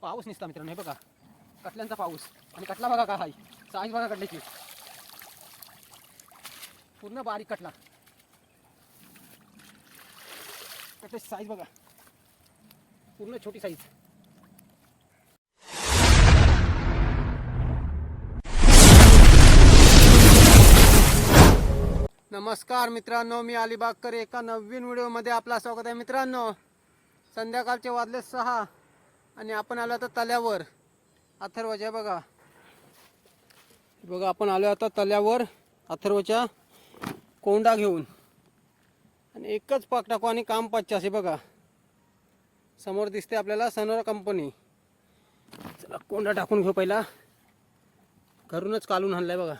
पाऊस निसता मित्रांनो, हे बघा कटल्यांचा पाऊस. आणि कटला बघा का हाय, साईज बघा कटल्याची, पूर्ण बारीक कटला. कटल्याची साईज बघा, पूर्ण छोटी साईज. नमस्कार मित्रांनो, मी अलिबागकर एका नवीन व्हिडिओमध्ये आपला स्वागत आहे. मित्रांनो, संध्याकाळचे वाजले 6 आणि आपण आलो आता तल्यावर. अथर्वच्या बघा बघा आपण आलो आता तल्यावर अथर्वच्या कोंडा घेऊन. आणि एकच पाक टाकू आणि काम 50. बघा समोर दिसते आपल्याला सनोरा कंपनी. चला कोंडा टाकून घेऊ. पहिला घरूनच काढून आणलाय बघा.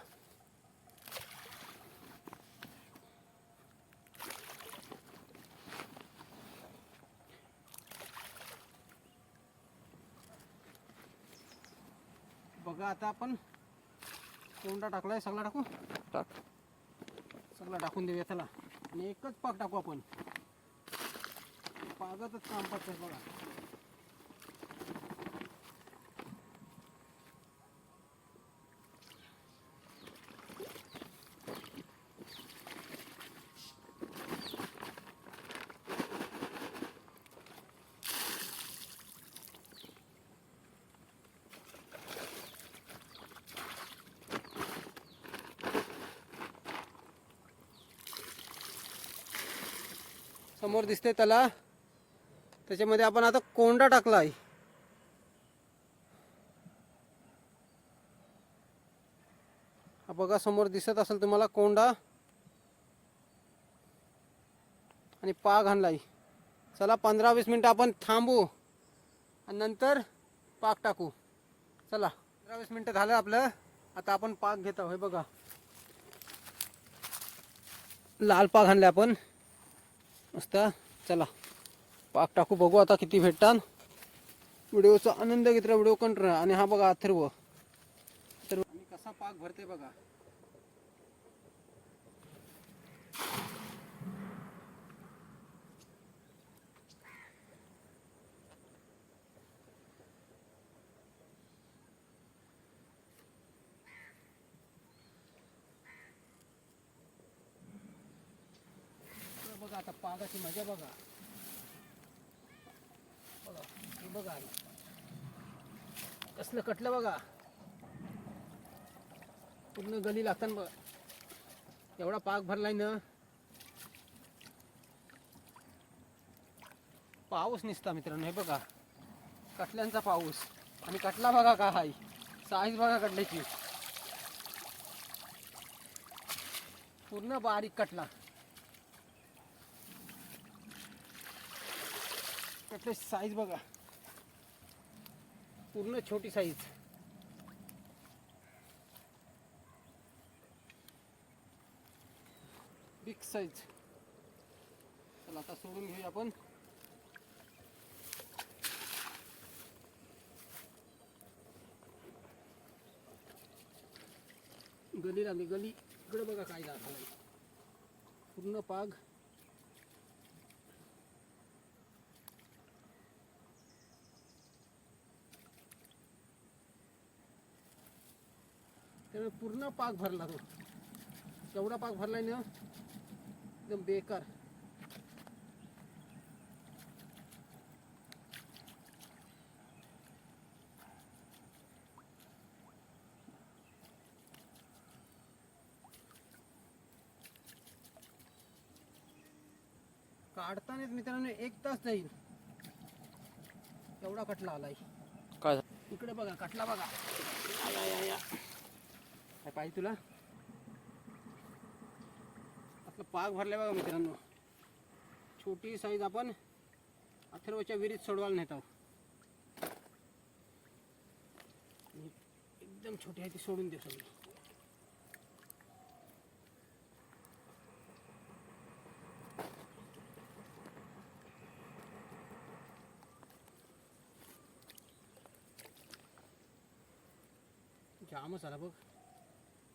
बघा आता आपण कोंडा टाकलाय, सगळा टाकू, सगळा टाकून देऊया. चला आणि एकच पाक टाकू आपण. पागातच काम पडतंय बघा. समोर दिसते त्याला, त्याच्यामध्ये आपण आता कोंडा टाकलाय. हा बघा समोर दिसत असेल तुम्हाला कोंडा आणि पाग आणलाय. चला 15-20 मिनिटं आपण थांबू आणि नंतर पाक टाकू. चला 15-20 मिनिटं झालं आपलं. आता आपण पाक घेत आहोत. हे बघा लाल पाक आणले आपण मस्त. चला पाक टाकू, बघू आता किती भेटतात. व्हिडिओचा आनंद घेतला, व्हिडिओ कंटिन्यू. आणि हा बघा अथर्व आणि कसा पाक भरते बघा. बघा आता पागाची मजा बघा. बघा हे बघा कसलं कटलं बघा, पूर्ण गली लागतात बघा. एवढा पाक भरलाय ना. पाऊस निसता मित्रांनो, हे बघा कटल्यांचा पाऊस. आणि कटला बघा का हाय, साईज बघा कटल्याची, पूर्ण बारीक कटला. कटल्याची साईज बघा, पूर्ण छोटी साईज. Big size. चला आता सोडून घेऊया आपण. गली लागली, गली इकडे बघा काय झालं, पूर्ण पाग. त्यामुळे पूर्ण पाक भरला तो. एवढा पाक भरलाय ना, एकदम बेकार. काढतानाच मित्रांनो 1 तास जाईल. एवढा कटला आलाय. काय इकडे बघा कटला बघा. काय पाहिजे तुला? आपलं पाक भरले बघा मित्रांनो. छोटी साईज आपण अथर्वच्या विहिरीत सोडवायला नेत आहोत. एकदम छोटी आहे ती, सोडून दे सगळी. जामच आला बघ,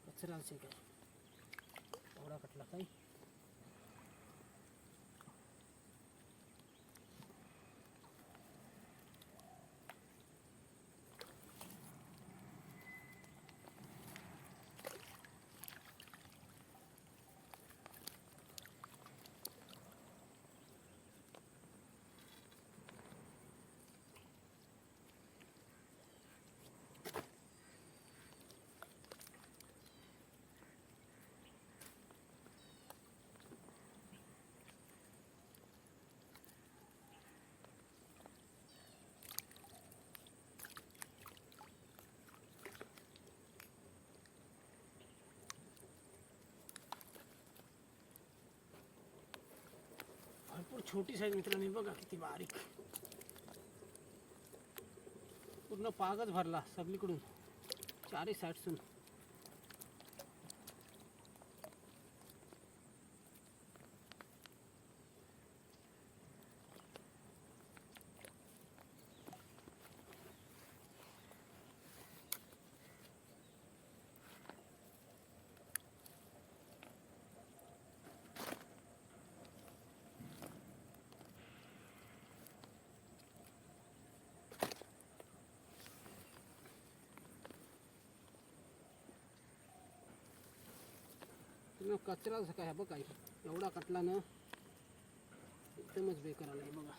कचरा असेल काय. एवढा कटला काय. छोटी साईज मित्रांनी बघा किती बारीक, पूर्ण पागच भरला सगळीकडून चारही साईडसून. कचरा काय आहे बघा, एवढा कटला ना एकदमच बेकार आला बघा.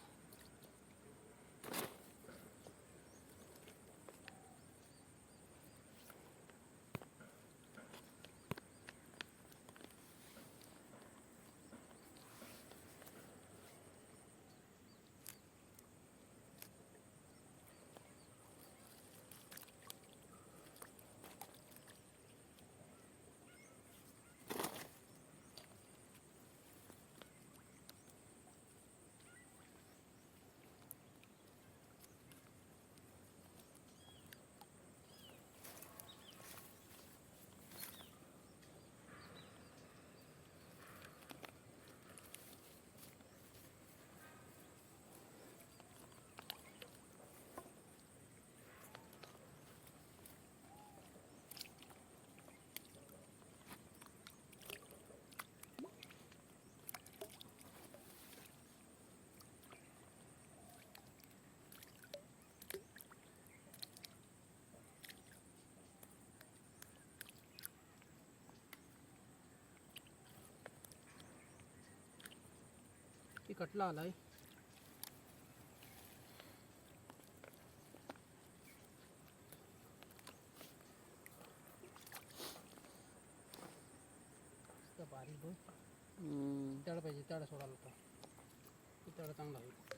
ती कटला आलाय. बारीक तळ पाहिजे, तळ सोडायला होता, तळ चांगला होईल.